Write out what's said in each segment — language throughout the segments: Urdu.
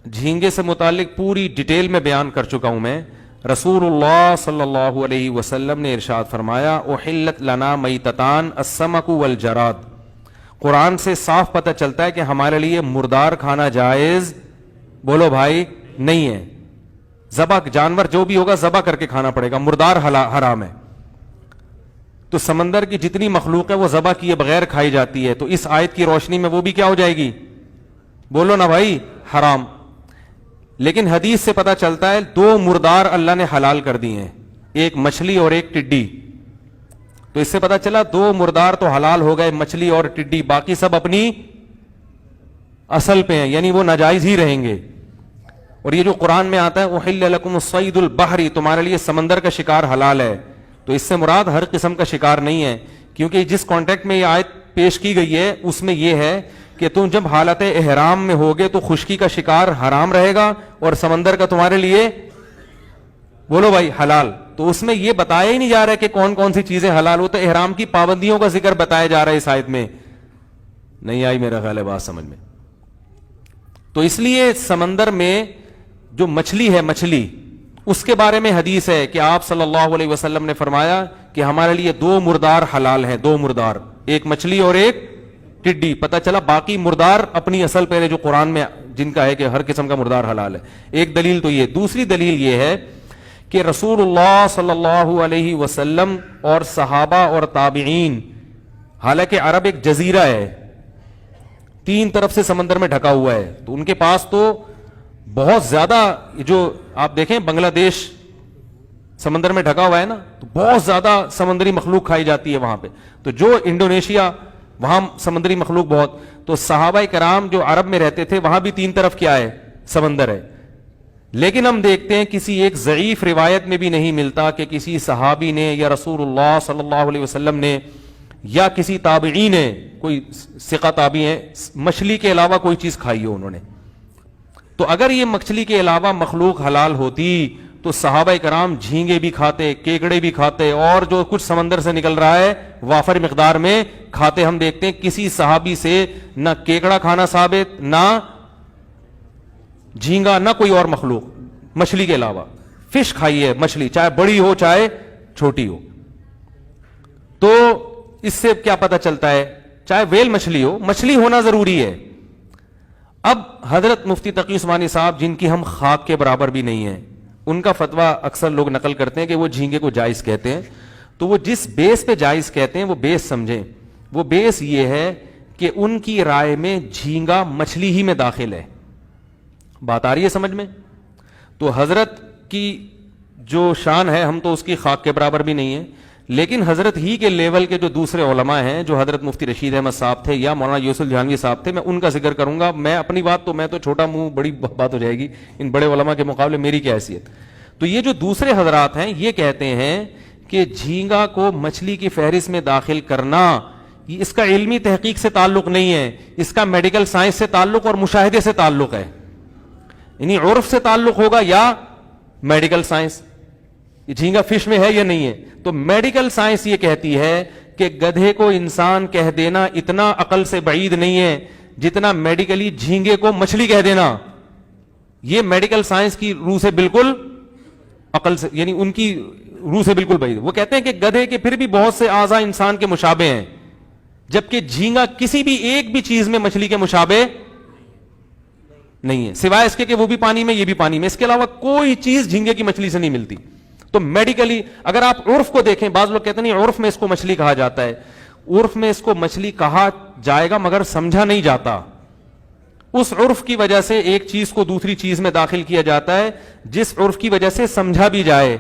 جھینگے سے متعلق پوری ڈیٹیل میں بیان کر چکا ہوں میں. رسول اللہ صلی اللہ علیہ وسلم نے ارشاد فرمایا احلت لنا میتتان السمک والجراد. قرآن سے صاف پتہ چلتا ہے کہ ہمارے لیے مردار کھانا جائز بولو بھائی نہیں ہے. ذبح جانور جو بھی ہوگا ذبح کر کے کھانا پڑے گا, مردار حرام ہے. تو سمندر کی جتنی مخلوق ہے وہ ذبح کیے بغیر کھائی جاتی ہے, تو اس آیت کی روشنی میں وہ بھی کیا ہو جائے گی بولو نا بھائی حرام. لیکن حدیث سے پتا چلتا ہے دو مردار اللہ نے حلال کر دی ہیں, ایک مچھلی اور ایک ٹڈی. تو اس سے پتا چلا دو مردار تو حلال ہو گئے, مچھلی اور ٹڈی, باقی سب اپنی اصل پہ ہیں, یعنی وہ ناجائز ہی رہیں گے. اور یہ جو قرآن میں آتا ہے احل لکم الصید البحری, تمہارے لیے سمندر کا شکار حلال ہے, تو اس سے مراد ہر قسم کا شکار نہیں ہے, کیونکہ جس کانٹیکٹ میں یہ آیت پیش کی گئی ہے اس میں یہ ہے کہ تم جب حالت احرام میں ہوگے تو خشکی کا شکار حرام رہے گا اور سمندر کا تمہارے لیے بولو بھائی حلال. تو اس میں یہ بتایا ہی نہیں جا رہا کہ کون کون سی چیزیں حلال ہو, تو احرام کی پابندیوں کا ذکر بتایا جا رہا ہے اس آیت میں. نہیں آئی میرا خیال ہے بات سمجھ میں. تو اس لیے سمندر میں جو مچھلی ہے, مچھلی اس کے بارے میں حدیث ہے کہ آپ صلی اللہ علیہ وسلم نے فرمایا کہ ہمارے لیے دو مردار حلال ہیں, دو مردار, ایک مچھلی اور ایک ٹڈی. پتہ چلا باقی مردار اپنی اصل پہلے جو قرآن میں جن کا ہے کہ ہر قسم کا مردار حلال ہے. ایک دلیل تو یہ. دوسری دلیل یہ ہے کہ رسول اللہ صلی اللہ علیہ وسلم اور صحابہ اور تابعین, حالانکہ عرب ایک جزیرہ ہے, تین طرف سے سمندر میں ڈھکا ہوا ہے, تو ان کے پاس تو بہت زیادہ, جو آپ دیکھیں بنگلہ دیش سمندر میں ڈھکا ہوا ہے نا, تو بہت زیادہ سمندری مخلوق کھائی جاتی ہے وہاں پہ. تو جو انڈونیشیا وہاں سمندری مخلوق بہت, تو صحابہ کرام جو عرب میں رہتے تھے وہاں بھی تین طرف کیا ہے سمندر ہے. لیکن ہم دیکھتے ہیں کسی ایک ضعیف روایت میں بھی نہیں ملتا کہ کسی صحابی نے یا رسول اللہ صلی اللہ علیہ وسلم نے یا کسی تابعی نے, کوئی ثقہ تابعی ہے, مچھلی کے علاوہ کوئی چیز کھائی ہو انہوں نے. تو اگر یہ مچھلی کے علاوہ مخلوق حلال ہوتی تو صحابہ کرام جھینگے بھی کھاتے, کیکڑے بھی کھاتے, اور جو کچھ سمندر سے نکل رہا ہے وافر مقدار میں کھاتے. ہم دیکھتے ہیں کسی صحابی سے نہ کیکڑا کھانا ثابت, نہ جھینگا, نہ کوئی اور مخلوق مچھلی کے علاوہ. فش کھائی ہے مچھلی, چاہے بڑی ہو چاہے چھوٹی ہو. تو اس سے کیا پتہ چلتا ہے, چاہے ویل مچھلی ہو, مچھلی ہونا ضروری ہے. اب حضرت مفتی تقی عثمانی صاحب جن کی ہم خاک کے برابر بھی نہیں ہیں, ان کا فتویٰ اکثر لوگ نقل کرتے ہیں کہ وہ جھینگے کو جائز کہتے ہیں. تو وہ جس بیس پہ جائز کہتے ہیں وہ بیس سمجھیں. وہ بیس یہ ہے کہ ان کی رائے میں جھینگا مچھلی ہی میں داخل ہے. بات آ رہی ہے سمجھ میں؟ تو حضرت کی جو شان ہے ہم تو اس کی خاک کے برابر بھی نہیں ہیں, لیکن حضرت ہی کے لیول کے جو دوسرے علماء ہیں, جو حضرت مفتی رشید احمد صاحب تھے یا مولانا یوسف جہانوی صاحب تھے, میں ان کا ذکر کروں گا. میں اپنی بات تو میں تو چھوٹا منہ, بڑی بات ہو جائے گی, ان بڑے علماء کے مقابلے میری کیا حیثیت. تو یہ جو دوسرے حضرات ہیں یہ کہتے ہیں کہ جھینگا کو مچھلی کی فہرست میں داخل کرنا اس کا علمی تحقیق سے تعلق نہیں ہے, اس کا میڈیکل سائنس سے تعلق اور مشاہدے سے تعلق ہے. یعنی عرف سے تعلق ہوگا یا میڈیکل سائنس, یہ جھینگا فش میں ہے یا نہیں ہے. تو میڈیکل سائنس یہ کہتی ہے کہ گدھے کو انسان کہہ دینا اتنا عقل سے بعید نہیں ہے جتنا میڈیکلی جھینگے کو مچھلی کہہ دینا. یہ میڈیکل سائنس کی روح سے بالکل عقل سے, یعنی ان کی روح سے بالکل بعید. وہ کہتے ہیں کہ گدھے کے پھر بھی بہت سے اعضاء انسان کے مشابہ ہیں, جبکہ جھینگا کسی بھی ایک بھی چیز میں مچھلی کے مشابہ نہیں ہے, سوائے اس کے کہ وہ بھی پانی میں یہ بھی پانی میں. اس کے علاوہ کوئی چیز جھینگے کی مچھلی سے نہیں ملتی. تو میڈیکلی اگر آپ عرف کو دیکھیں, بعض لوگ کہتے ہیں نہیں عرف میں اس کو مچھلی کہا جاتا ہے. عرف میں اس کو مچھلی کہا جائے گا مگر سمجھا نہیں جاتا. اس عرف کی وجہ سے ایک چیز کو دوسری چیز میں داخل کیا جاتا ہے جس عرف کی وجہ سے سمجھا بھی جائے.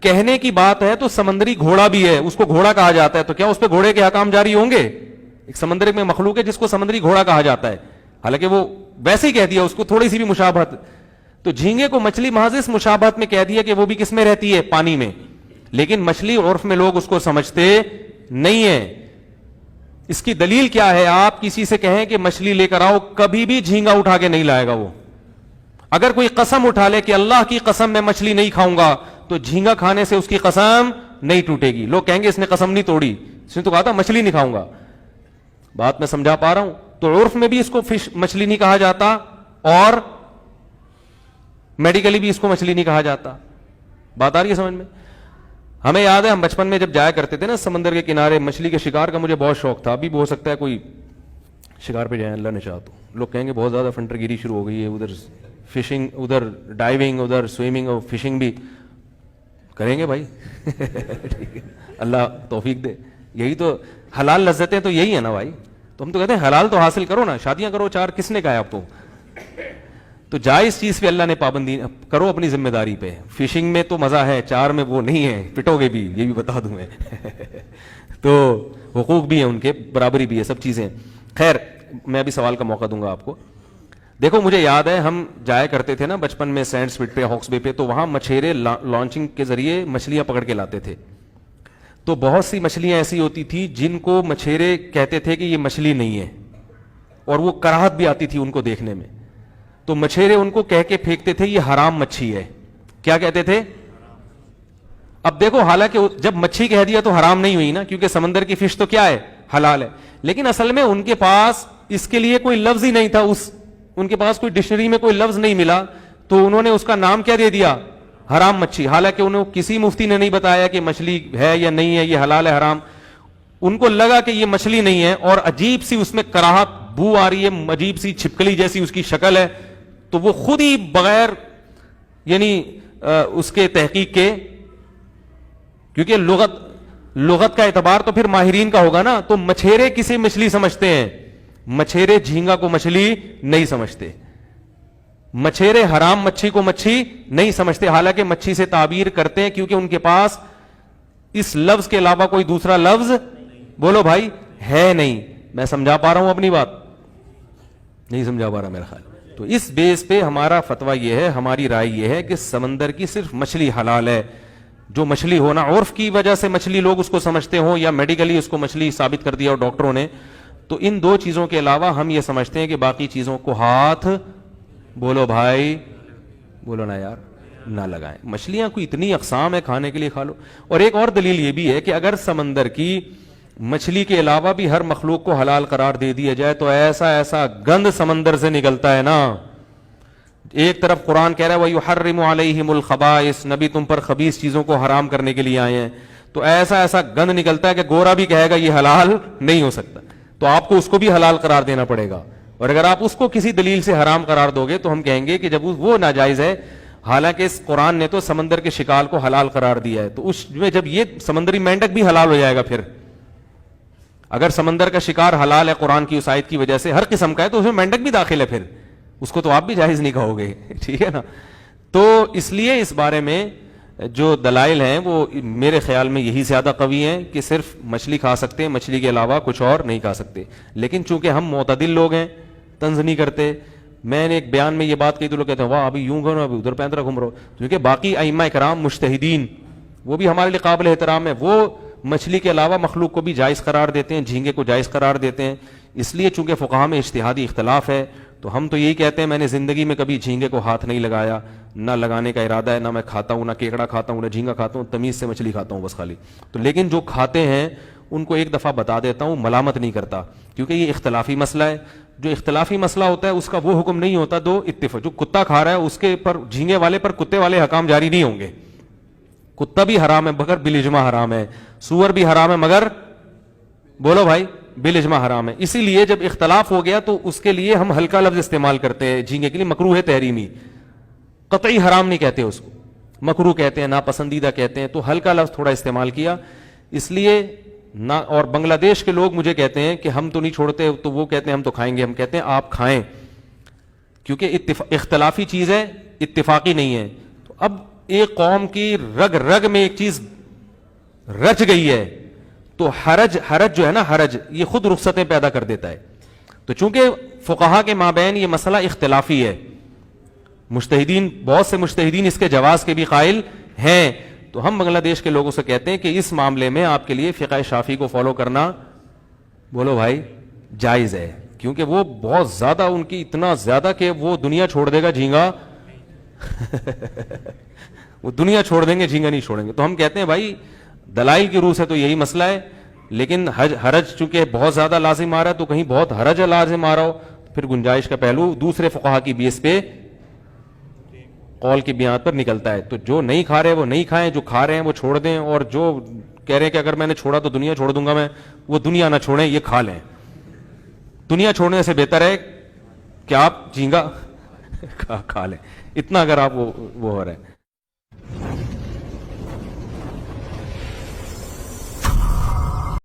کہنے کی بات ہے تو سمندری گھوڑا بھی ہے, اس کو گھوڑا کہا جاتا ہے, تو کیا اس پہ گھوڑے کے احکام جاری ہوں گے؟ ایک سمندر میں مخلوق ہے جس کو سمندری گھوڑا کہا جاتا ہے, حالانکہ وہ ویسے ہی کہہ دیا, اس کو تھوڑی سی بھی مشابہت. تو جھینگے کو مچھلی محض اس مشابہت میں کہہ دیا کہ وہ بھی کس میں رہتی ہے, پانی میں. لیکن مچھلی عرف میں لوگ اس کو سمجھتے نہیں ہیں. اس کی دلیل کیا ہے؟ آپ کسی سے کہیں کہ مچھلی لے کر آؤ, کبھی بھی جھینگا اٹھا کے نہیں لائے گا وہ. اگر کوئی قسم اٹھا لے کہ اللہ کی قسم میں مچھلی نہیں کھاؤں گا, تو جھینگا کھانے سے اس کی قسم نہیں ٹوٹے گی. لوگ کہیں گے اس نے قسم نہیں توڑی, اس نے تو کہا تھا مچھلی نہیں کھاؤں گا. بات میں سمجھا پا رہا ہوں؟ تو عرف میں بھی اس کو فش مچھلی نہیں کہا جاتا, اور میڈیکلی بھی اس کو مچھلی نہیں کہا جاتا. بات آ رہی ہے سمجھ میں؟ ہمیں یاد ہے ہم بچپن میں جب جایا کرتے تھے نا سمندر کے کنارے, مچھلی کے شکار کا مجھے بہت شوق تھا. ابھی بھی ہو سکتا ہے کوئی شکار پہ جائیں, اللہ نے چاہا تو. لوگ کہیں گے بہت زیادہ فنٹر گیری شروع ہو گئی ہے, ادھر فشنگ, ادھر ڈائیونگ, ادھر سوئمنگ اور فشنگ بھی کریں گے بھائی. اللہ توفیق دے. یہی تو حلال لذتیں تو یہی ہے نا بھائی. تو ہم تو کہتے ہیں حلال تو حاصل کرو نا, شادیاں کرو چار, کس نے کہا ہے آپ کو؟ تو جائز چیز پہ اللہ نے پابندی کرو اپنی ذمہ داری پہ. فشنگ میں تو مزہ ہے, چار میں وہ نہیں ہے, پٹو گے بھی, یہ بھی بتا دوں میں. تو حقوق بھی ہیں ان کے, برابری بھی ہے, سب چیزیں. خیر میں ابھی سوال کا موقع دوں گا آپ کو. دیکھو مجھے یاد ہے ہم جایا کرتے تھے نا بچپن میں سینڈ سپٹ پہ, ہاکس بے پہ, تو وہاں مچھیرے لانچنگ کے ذریعے مچھلیاں پکڑ کے لاتے تھے. تو بہت سی مچھلیاں ایسی ہوتی تھی جن کو مچھیرے کہتے تھے کہ یہ مچھلی نہیں ہے, اور وہ کراہت بھی آتی تھی ان کو دیکھنے میں. تو مچھیرے ان کو کہہ کے پھینکتے تھے یہ حرام مچھی ہے. کیا کہتے تھے؟ اب دیکھو حالانکہ جب مچھی کہہ دیا تو حرام نہیں ہوئی نا, کیونکہ سمندر کی فش تو کیا ہے, حلال ہے. لیکن اصل میں ان کے پاس اس کے لیے کوئی لفظ ہی نہیں تھا, ان کے پاس کوئی ڈکشنری میں کوئی لفظ نہیں ملا, تو انہوں نے اس کا نام کیا دے دیا, حرام مچھی. حالانکہ انہوں کسی مفتی نے نہیں بتایا کہ مچھلی ہے یا نہیں ہے, یہ حلال ہے حرام. ان کو لگا کہ یہ مچھلی نہیں ہے, اور عجیب سی اس میں کراہت, بو آ رہی ہے, عجیب سی چھپکلی جیسی اس کی شکل ہے. تو وہ خود ہی بغیر یعنی اس کے تحقیق کے, کیونکہ لغت کا اعتبار تو پھر ماہرین کا ہوگا نا, تو مچھیرے کسی مچھلی سمجھتے ہیں, مچھیرے جھینگا کو مچھلی نہیں سمجھتے, مچھیرے حرام مچھی کو مچھی نہیں سمجھتے. حالانکہ مچھی سے تعبیر کرتے ہیں کیونکہ ان کے پاس اس لفظ کے علاوہ کوئی دوسرا لفظ, بولو بھائی, ہے نہیں. میں سمجھا پا رہا ہوں اپنی بات؟ نہیں سمجھا پا رہا میرا خیال. تو اس بیس پہ ہمارا فتویٰ یہ ہے, ہماری رائے یہ ہے کہ سمندر کی صرف مچھلی حلال ہے. جو مچھلی ہونا عرف کی وجہ سے مچھلی لوگ اس کو سمجھتے ہوں, یا میڈیکلی اس کو مچھلی ثابت کر دیا اور ڈاکٹروں نے, تو ان دو چیزوں کے علاوہ ہم یہ سمجھتے ہیں کہ باقی چیزوں کو ہاتھ, بولو بھائی, بولو نا یار, نہ لگائیں. مچھلیاں کوئی اتنی اقسام ہے, کھانے کے لیے کھا لو. اور ایک اور دلیل یہ بھی ہے کہ اگر سمندر کی مچھلی کے علاوہ بھی ہر مخلوق کو حلال قرار دے دیا جائے تو ایسا ایسا گند سمندر سے نکلتا ہے نا. ایک طرف قرآن کہہ رہا ہے وَيُحَرِّمُ عَلَيْهِمُ الْخَبَائِثَ, نبی تم پر خبیث چیزوں کو حرام کرنے کے لیے آئے ہیں. تو ایسا ایسا گند نکلتا ہے کہ گورا بھی کہے گا یہ حلال نہیں ہو سکتا, تو آپ کو اس کو بھی حلال قرار دینا پڑے گا. اور اگر آپ اس کو کسی دلیل سے حرام قرار دو گے تو ہم کہیں گے کہ جب وہ ناجائز ہے, حالانکہ اس قرآن نے تو سمندر کے شکار کو حلال قرار دیا ہے, تو اس میں جب یہ سمندری مینڈک بھی حلال ہو جائے گا, پھر اگر سمندر کا شکار حلال ہے قرآن کی اس آیت کی وجہ سے, ہر قسم کا ہے, تو اس میں مینڈک بھی داخل ہے, پھر اس کو تو آپ بھی جائز نہیں کہو گے. ٹھیک ہے نا. تو اس لیے اس بارے میں جو دلائل ہیں وہ میرے خیال میں یہی زیادہ قوی ہیں کہ صرف مچھلی کھا سکتے ہیں, مچھلی کے علاوہ کچھ اور نہیں کھا سکتے. لیکن چونکہ ہم معتدل لوگ ہیں, طنز نہیں کرتے. میں نے ایک بیان میں یہ بات کہی تو لوگ کہتے ہیں واہ ابھی یوں گھومو, ابھی ادھر پینترا گھوم رہو. کیونکہ باقی ائمہ کرام مجتہدین وہ بھی ہمارے لیے قابل احترام ہے, وہ مچھلی کے علاوہ مخلوق کو بھی جائز قرار دیتے ہیں, جھینگے کو جائز قرار دیتے ہیں. اس لیے چونکہ فقہا میں اجتہادی اختلاف ہے, تو ہم تو یہی کہتے ہیں, میں نے زندگی میں کبھی جھینگے کو ہاتھ نہیں لگایا, نہ لگانے کا ارادہ ہے, نہ میں کھاتا ہوں, نہ کیکڑا کھاتا ہوں, نہ جھینگا کھاتا ہوں, تمیز سے مچھلی کھاتا ہوں بس خالی. تو لیکن جو کھاتے ہیں ان کو ایک دفعہ بتا دیتا ہوں, ملامت نہیں کرتا, کیونکہ یہ اختلافی مسئلہ ہے. جو اختلافی مسئلہ ہوتا ہے اس کا وہ حکم نہیں ہوتا دو اتفاق. جو کتا کھا رہا ہے اس کے پر جھینگے والے پر کتے والے حکام جاری نہیں ہوں گے. کتا بھی حرام ہے مگر بالاجماع حرام ہے, سور بھی حرام ہے مگر, بولو بھائی, بالاجماع حرام ہے. اسی لیے جب اختلاف ہو گیا تو اس کے لیے ہم ہلکا لفظ استعمال کرتے ہیں جھینگے کے لیے, مکروہ ہے تحریمی, قطعی حرام نہیں کہتے اس کو, مکروہ کہتے ہیں, ناپسندیدہ کہتے ہیں. تو ہلکا لفظ تھوڑا استعمال کیا اس لیے نہ. اور بنگلہ دیش کے لوگ مجھے کہتے ہیں کہ ہم تو نہیں چھوڑتے, تو وہ کہتے ہیں ہم تو کھائیں گے. ہم کہتے ہیں آپ کھائیں, کیونکہ اختلافی چیز ہے, اتفاقی نہیں ہے. تو اب ایک قوم کی رگ رگ میں ایک چیز رچ گئی ہے, تو حرج جو ہے نا, حرج یہ خود رخصتیں پیدا کر دیتا ہے. تو چونکہ فقہا کے مابین یہ مسئلہ اختلافی ہے, مجتہدین بہت سے مجتہدین اس کے جواز کے بھی قائل ہیں, تو ہم بنگلہ دیش کے لوگوں سے کہتے ہیں کہ اس معاملے میں آپ کے لیے فقہ شافعی کو فالو کرنا, بولو بھائی, جائز ہے. کیونکہ وہ بہت زیادہ, ان کی اتنا زیادہ کہ وہ دنیا چھوڑ دے گا جھینگا وہ دنیا چھوڑ دیں گے, جھینگا نہیں چھوڑیں گے. تو ہم کہتے ہیں بھائی دلائل کی روح سے تو یہی مسئلہ ہے, لیکن حرج چونکہ بہت زیادہ لازم آ رہا ہے, تو کہیں بہت حرج لازم آ رہا ہو, پھر گنجائش کا پہلو دوسرے فقہا کی بیس پہ قول کی بنیاد پر نکلتا ہے. تو جو نہیں کھا رہے وہ نہیں کھائیں, جو کھا رہے ہیں وہ چھوڑ دیں, اور جو کہہ رہے ہیں کہ اگر میں نے چھوڑا تو دنیا چھوڑ دوں گا میں, وہ دنیا نہ چھوڑیں, یہ کھا لیں. دنیا چھوڑنے سے بہتر ہے کہ آپ جھینگا کھا لیں. اتنا اگر آپ وہ ہو رہا ہے.